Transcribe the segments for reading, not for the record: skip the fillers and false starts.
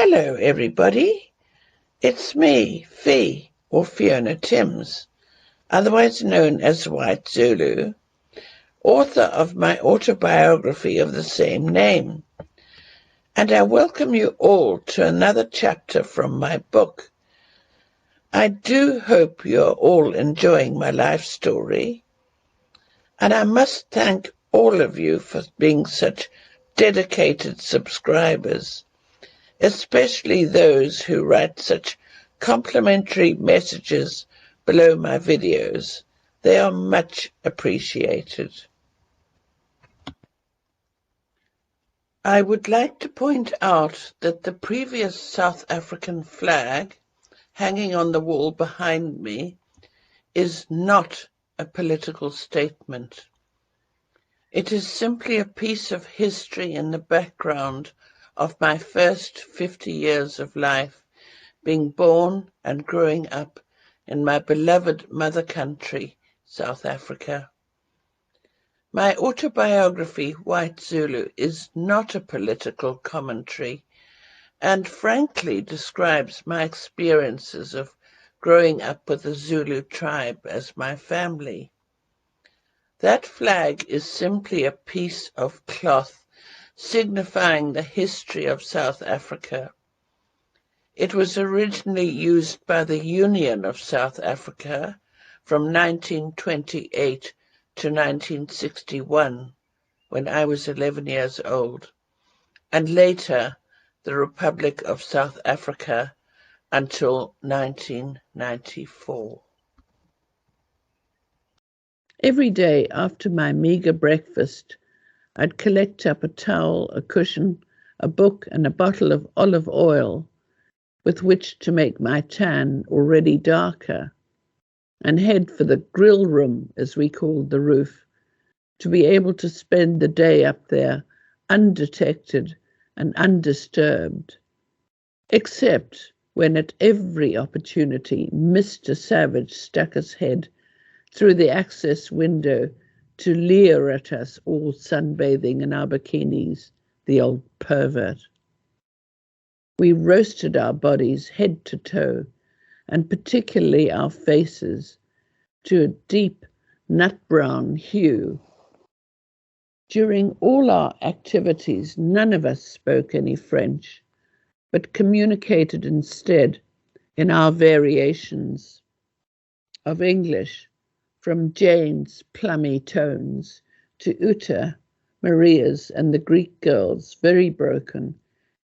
Hello, everybody. It's me, Fee, or Fiona Timms, otherwise known as White Zulu, author of my autobiography of the same name. And I welcome you all to another chapter from my book. I do hope you're all enjoying my life story. And I must thank all of you for being such dedicated subscribers, especially those who write such complimentary messages below my videos. They are much appreciated. I would like to point out that the previous South African flag hanging on the wall behind me is not a political statement. It is simply a piece of history in the background of my first 50 years of life, being born and growing up in my beloved mother country, South Africa. My autobiography, White Zulu, is not a political commentary and frankly describes my experiences of growing up with the Zulu tribe as my family. That flag is simply a piece of cloth signifying the history of South Africa. It was originally used by the Union of South Africa from 1928 to 1961, when I was 11 years old, and later the Republic of South Africa until 1994. Every day after my meagre breakfast, I'd collect up a towel, a cushion, a book, and a bottle of olive oil with which to make my tan already darker, and head for the grill room, as we called the roof, to be able to spend the day up there undetected and undisturbed, except when at every opportunity Mr. Savage stuck his head through the access window to leer at us all sunbathing in our bikinis, the old pervert. We roasted our bodies head to toe, and particularly our faces, to a deep nut brown hue. During all our activities, none of us spoke any French, but communicated instead in our variations of English, from Jane's plummy tones to Uta, Maria's, and the Greek girls' very broken,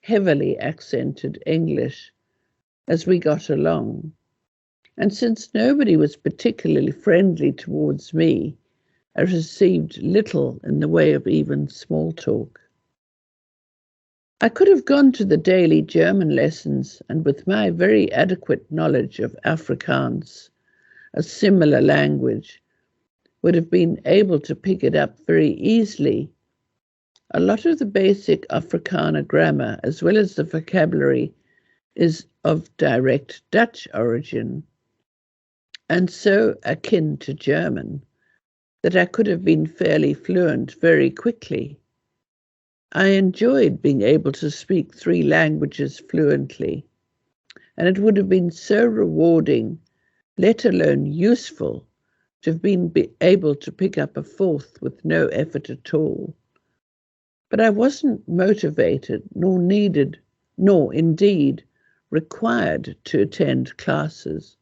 heavily accented English as we got along. And since nobody was particularly friendly towards me, I received little in the way of even small talk. I could have gone to the daily German lessons, and with my very adequate knowledge of Afrikaans, a similar language, would have been able to pick it up very easily. A lot of the basic Afrikaner grammar, as well as the vocabulary, is of direct Dutch origin, and so akin to German, that I could have been fairly fluent very quickly. I enjoyed being able to speak 3 languages fluently, and it would have been so rewarding, let alone useful, to have been able to pick up a 4th with no effort at all. But I wasn't motivated, nor needed, nor indeed required to attend classes.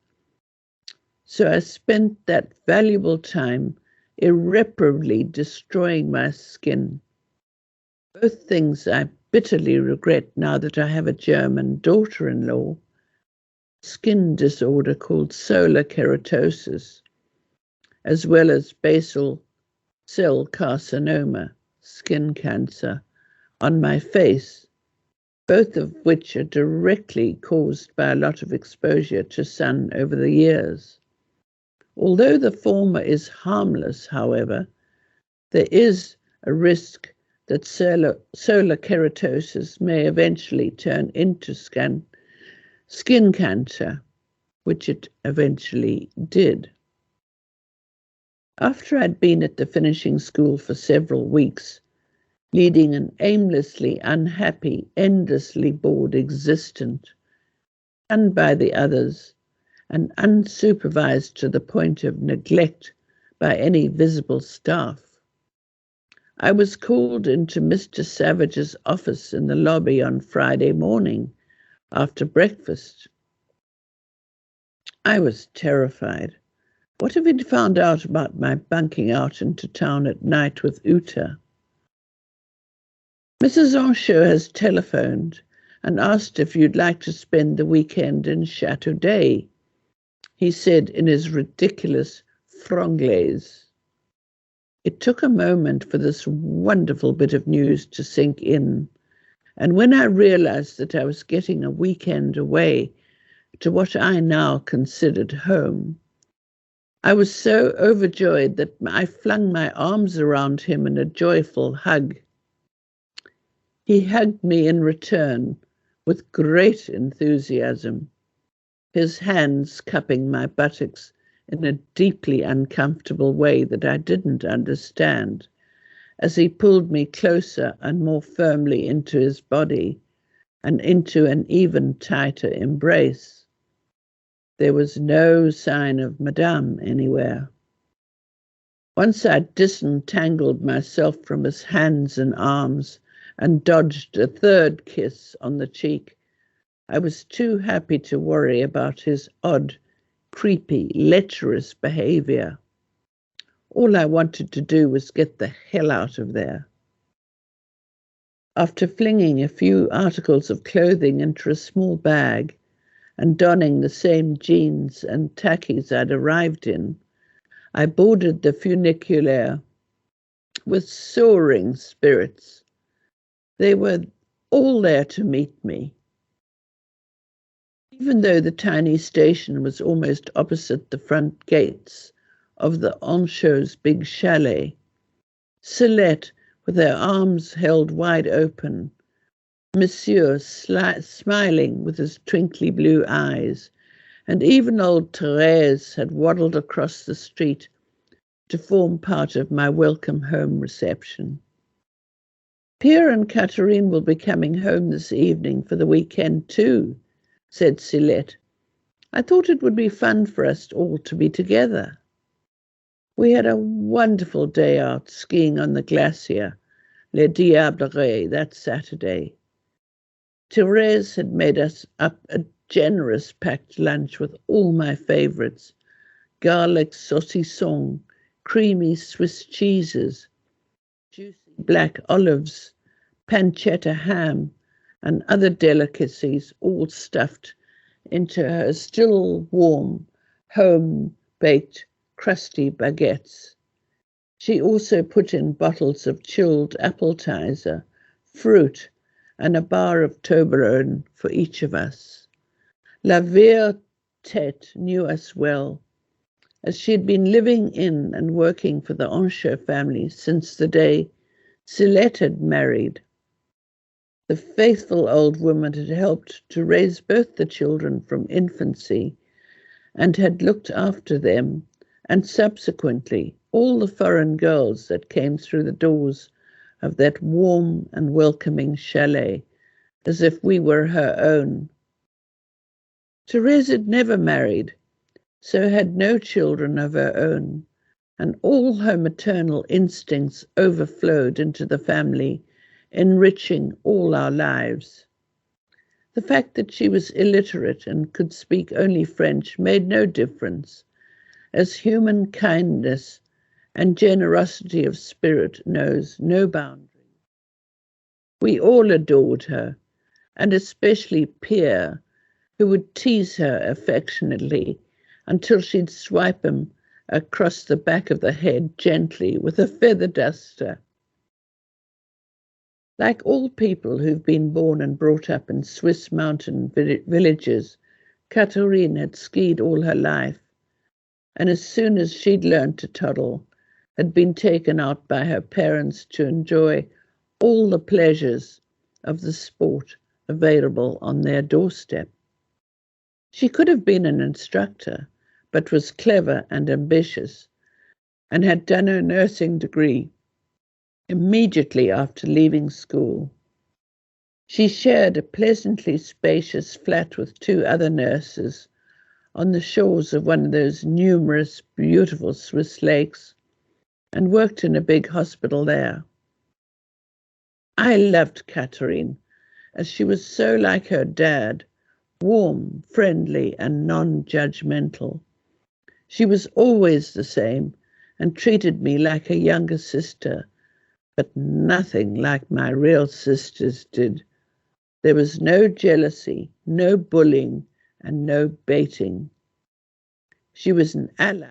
So I spent that valuable time irreparably destroying my skin. Both things I bitterly regret now that I have a German daughter-in-law. Skin disorder called solar keratosis, as well as basal cell carcinoma, skin cancer, on my face, both of which are directly caused by a lot of exposure to sun over the years. Although the former is harmless, however, there is a risk that solar keratosis may eventually turn into skin cancer, which it eventually did. After I'd been at the finishing school for several weeks, leading an aimlessly unhappy, endlessly bored existence, shunned by the others, and unsupervised to the point of neglect by any visible staff. I was called into Mr. Savage's office in the lobby on Friday morning after breakfast. I was terrified. What if he'd found out about my bunking out into town at night with Uta? Mrs. Henchoz has telephoned and asked if you'd like to spend the weekend in Château, he said in his ridiculous franglais. It took a moment for this wonderful bit of news to sink in, and when I realized that I was getting a weekend away to what I now considered home, I was so overjoyed that I flung my arms around him in a joyful hug. He hugged me in return with great enthusiasm, his hands cupping my buttocks in a deeply uncomfortable way that I didn't understand, as he pulled me closer and more firmly into his body and into an even tighter embrace. There was no sign of Madame anywhere. Once I'd disentangled myself from his hands and arms and dodged a third kiss on the cheek, I was too happy to worry about his odd, creepy, lecherous behavior. All I wanted to do was get the hell out of there. After flinging a few articles of clothing into a small bag and donning the same jeans and tackies I'd arrived in, I boarded the funiculaire with soaring spirits. They were all there to meet me. Even though the tiny station was almost opposite the front gates of the Henchoz big chalet, Celeste, with her arms held wide open, Monsieur smiling with his twinkly blue eyes, and even old Therese had waddled across the street to form part of my welcome home reception. Pierre and Catherine will be coming home this evening for the weekend too, said Celeste. I thought it would be fun for us all to be together. We had a wonderful day out skiing on the glacier, Les Diablerets, that Saturday. Therese had made us up a generous packed lunch with all my favourites: garlic saucisson, creamy Swiss cheeses, juicy black olives, pancetta ham, and other delicacies, all stuffed into her still warm, home-baked, crusty baguettes. She also put in bottles of chilled appetizer, fruit, and a bar of Toblerone for each of us. La Vieille Tête knew us well, as she had been living in and working for the Henchoz family since the day Celeste had married. The faithful old woman had helped to raise both the children from infancy and had looked after them, and subsequently all the foreign girls that came through the doors of that warm and welcoming chalet, as if we were her own. Therese had never married, so had no children of her own, and all her maternal instincts overflowed into the family, enriching all our lives. The fact that she was illiterate and could speak only French made no difference, as human kindness and generosity of spirit knows no boundaries. We all adored her, and especially Pierre, who would tease her affectionately until she'd swipe him across the back of the head gently with a feather duster. Like all people who've been born and brought up in Swiss mountain villages, Catherine had skied all her life, and as soon as she'd learned to toddle, had been taken out by her parents to enjoy all the pleasures of the sport available on their doorstep. She could have been an instructor, but was clever and ambitious, and had done her nursing degree immediately after leaving school. She shared a pleasantly spacious flat with two other nurses on the shores of one of those numerous, beautiful Swiss lakes, and worked in a big hospital there. I loved Catherine, as she was so like her dad, warm, friendly, and non-judgmental. She was always the same and treated me like a younger sister, but nothing like my real sisters did. There was no jealousy, no bullying, and no baiting. She was an ally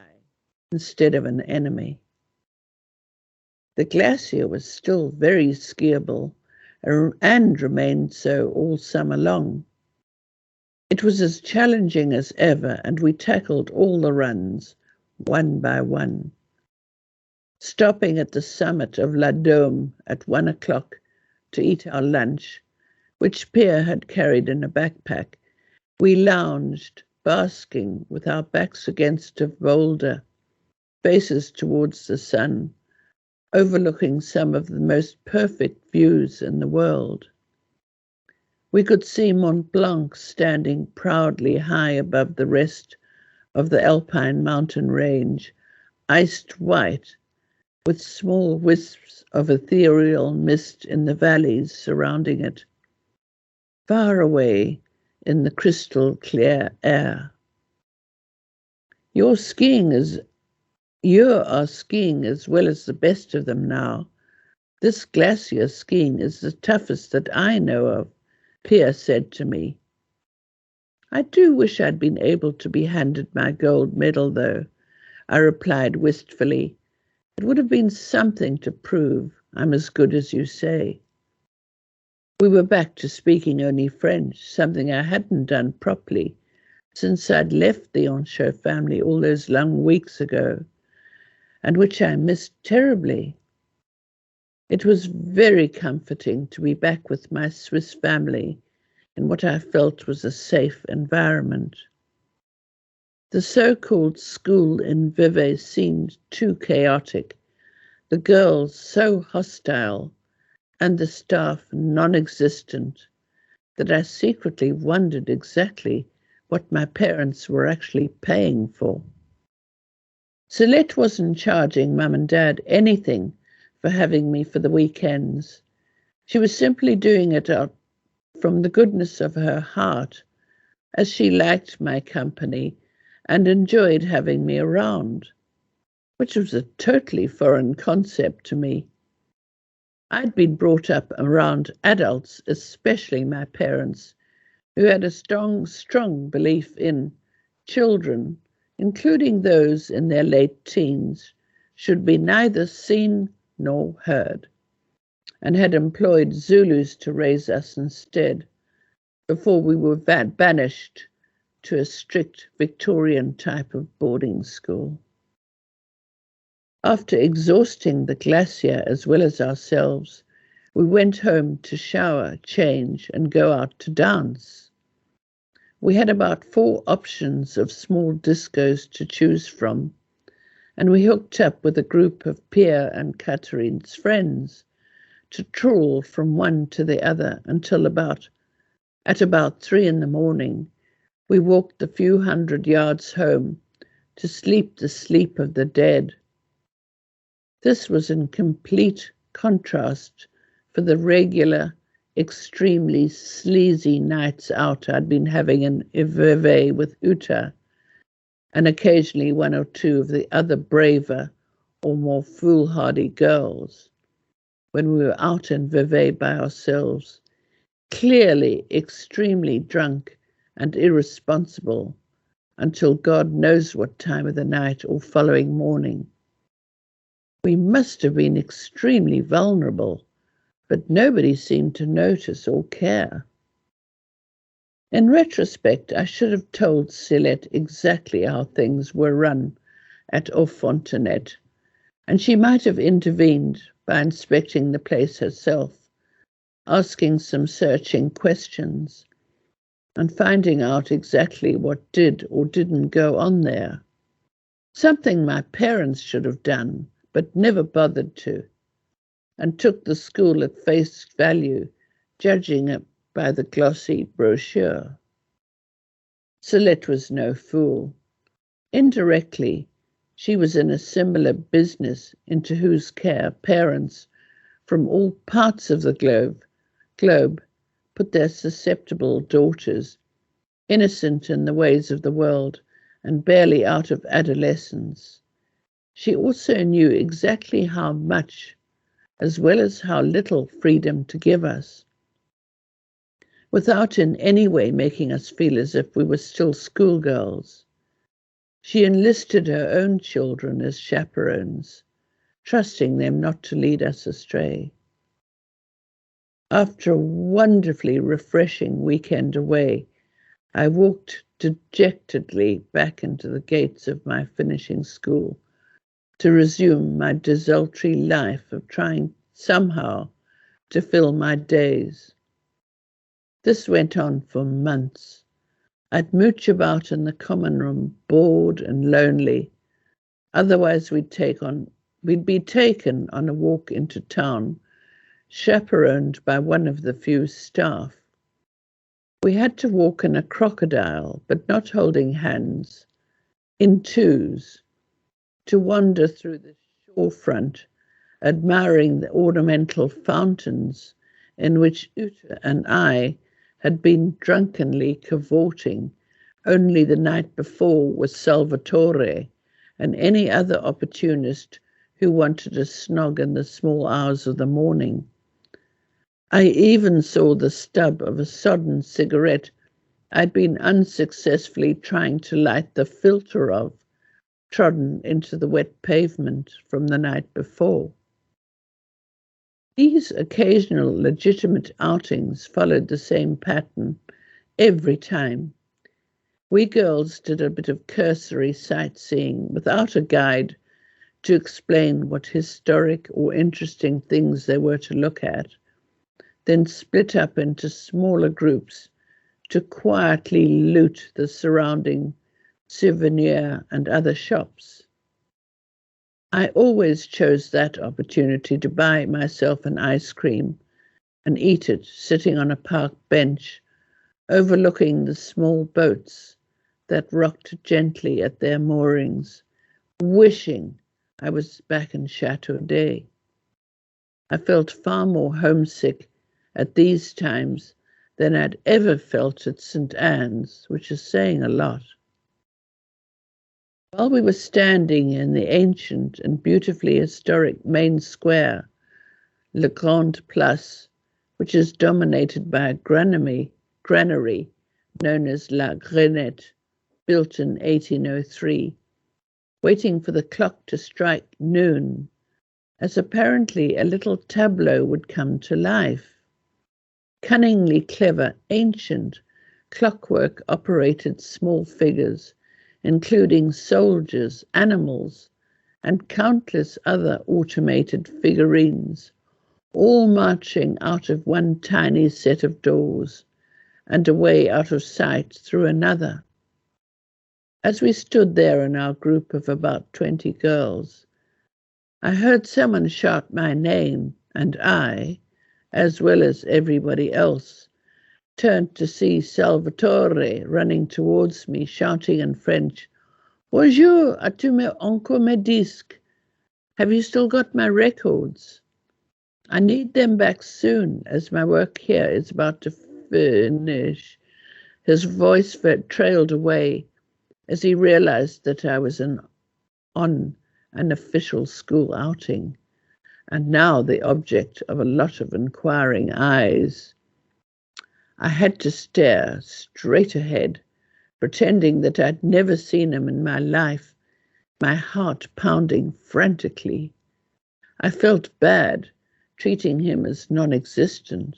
instead of an enemy. The glacier was still very skiable and remained so all summer long. It was as challenging as ever, and we tackled all the runs, one by one. Stopping at the summit of La Dôme at 1 o'clock to eat our lunch, which Pierre had carried in a backpack, we lounged, basking with our backs against a boulder, faces towards the sun, overlooking some of the most perfect views in the world. We could see Mont Blanc standing proudly high above the rest of the Alpine mountain range, iced white, with small wisps of ethereal mist in the valleys surrounding it, far away in the crystal clear air. You are skiing as well as the best of them now. This glacier skiing is the toughest that I know of, Pierre said to me. I do wish I'd been able to be handed my gold medal, though, I replied wistfully. It would have been something to prove I'm as good as you say. We were back to speaking only French, something I hadn't done properly since I'd left the Henchoz family all those long weeks ago, and which I missed terribly. It was very comforting to be back with my Swiss family in what I felt was a safe environment. The so-called school in Vevey seemed too chaotic, the girls so hostile, and the staff non-existent, that I secretly wondered exactly what my parents were actually paying for. Celeste wasn't charging Mum and Dad anything for having me for the weekends. She was simply doing it out from the goodness of her heart, as she liked my company and enjoyed having me around, which was a totally foreign concept to me. I'd been brought up around adults, especially my parents, who had a strong belief in children, including those in their late teens, should be neither seen nor heard, and had employed Zulus to raise us instead, before we were banished to a strict Victorian type of boarding school. After exhausting the glacier as well as ourselves, we went home to shower, change, and go out to dance. We had about 4 options of small discos to choose from, and we hooked up with a group of Pierre and Catherine's friends to trawl from one to the other until at about 3 in the morning, we walked the few hundred yards home to sleep the sleep of the dead. This was in complete contrast for the regular, extremely sleazy nights out I'd been having in Vevey with Uta, and occasionally one or two of the other braver or more foolhardy girls, when we were out in Vevey by ourselves, clearly extremely drunk and irresponsible until God knows what time of the night or following morning. We must have been extremely vulnerable, but nobody seemed to notice or care. In retrospect, I should have told Celeste exactly how things were run at Au Fontanet, and she might have intervened by inspecting the place herself, asking some searching questions, and finding out exactly what did or didn't go on there. Something my parents should have done, but never bothered to. and took the school at face value, judging it by the glossy brochure. Celeste was no fool. Indirectly, she was in a similar business into whose care parents from all parts of the globe put their susceptible daughters, innocent in the ways of the world and barely out of adolescence. She also knew exactly how much, as well as how little freedom to give us, without in any way making us feel as if we were still schoolgirls. She enlisted her own children as chaperones, trusting them not to lead us astray. After a wonderfully refreshing weekend away, I walked dejectedly back into the gates of my finishing school to resume my desultory life of trying somehow to fill my days. This went on for months. I'd mooch about in the common room, bored and lonely. Otherwise we'd be taken on a walk into town, chaperoned by one of the few staff. We had to walk in a crocodile, but not holding hands, in twos, to wander through the shorefront, admiring the ornamental fountains in which Uta and I had been drunkenly cavorting only the night before with Salvatore and any other opportunist who wanted a snog in the small hours of the morning. I even saw the stub of a sodden cigarette I'd been unsuccessfully trying to light the filter of, trodden into the wet pavement from the night before. These occasional legitimate outings followed the same pattern every time. We girls did a bit of cursory sightseeing without a guide to explain what historic or interesting things there were to look at, then split up into smaller groups to quietly loot the surrounding souvenir and other shops. I always chose that opportunity to buy myself an ice cream and eat it sitting on a park bench overlooking the small boats that rocked gently at their moorings, wishing I was back in Château. I felt far more homesick at these times than I'd ever felt at St. Anne's, which is saying a lot. While we were standing in the ancient and beautifully historic main square, Le Grand Place, which is dominated by a granary known as La Grenette, built in 1803, waiting for the clock to strike noon, as apparently a little tableau would come to life. Cunningly clever, ancient, clockwork-operated small figures, including soldiers, animals, and countless other automated figurines, all marching out of one tiny set of doors and away out of sight through another. As we stood there in our group of about 20 girls, I heard someone shout my name, and I, as well as everybody else, turned to see Salvatore running towards me, shouting in French, "Bonjour, as-tu encore mes disques? Have you still got my records? I need them back soon, as my work here is about to finish." His voice trailed away as he realized that I was on an official school outing, and now the object of a lot of inquiring eyes. I had to stare straight ahead, pretending that I'd never seen him in my life, my heart pounding frantically. I felt bad, treating him as non-existent.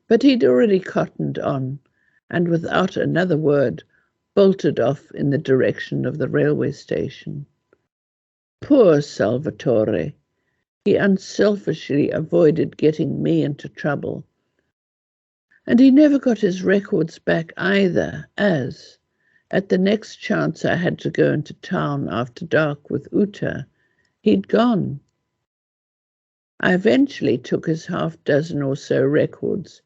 But he'd already cottoned on, and without another word, bolted off in the direction of the railway station. Poor Salvatore. He unselfishly avoided getting me into trouble. And he never got his records back either, as, at the next chance I had to go into town after dark with Uta, he'd gone. I eventually took his half-dozen or so records,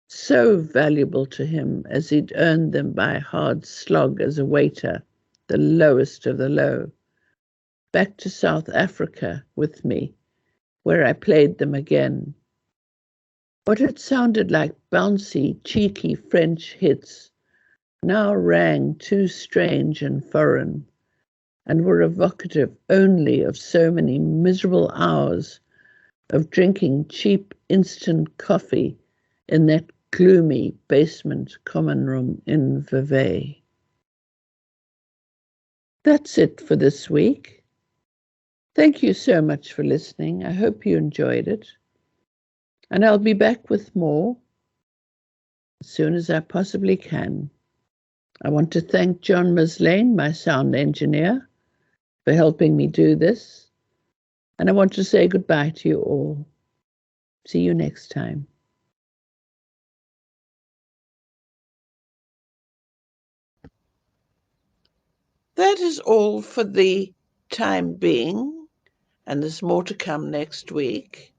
so valuable to him as he'd earned them by hard slog as a waiter, the lowest of the low, back to South Africa with me, where I played them again. What had sounded like bouncy, cheeky French hits now rang too strange and foreign, and were evocative only of so many miserable hours of drinking cheap instant coffee in that gloomy basement common room in Vevey. That's it for this week. Thank you so much for listening. I hope you enjoyed it. And I'll be back with more as soon as I possibly can. I want to thank John Muslane, my sound engineer, for helping me do this. And I want to say goodbye to you all. See you next time. That is all for the time being, and there's more to come next week.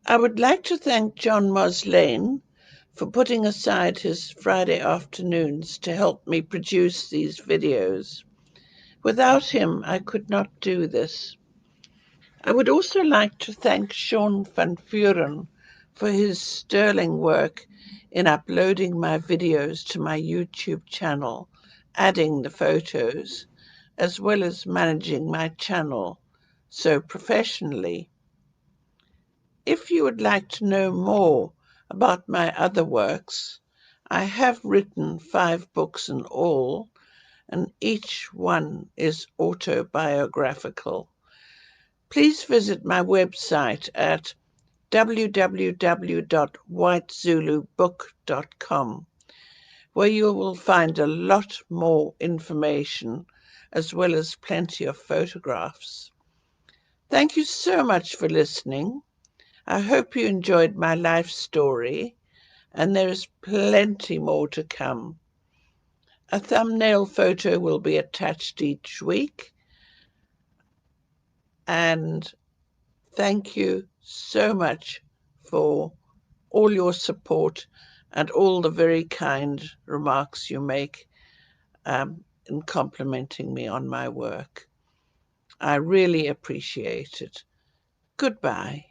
I would like to thank John Muslane for putting aside his Friday afternoons to help me produce these videos. Without him, I could not do this. I would also like to thank Sean van Vuren for his sterling work in uploading my videos to my YouTube channel, adding the photos, as well as managing my channel so professionally. If you would like to know more about my other works, I have written 5 books in all, and each one is autobiographical. Please visit my website at www.whitezulubook.com, where you will find a lot more information as well as plenty of photographs. Thank you so much for listening. I hope you enjoyed my life story, and there is plenty more to come. A thumbnail photo will be attached each week, and thank you so much for all your support and all the very kind remarks you make in complimenting me on my work. I really appreciate it. Goodbye.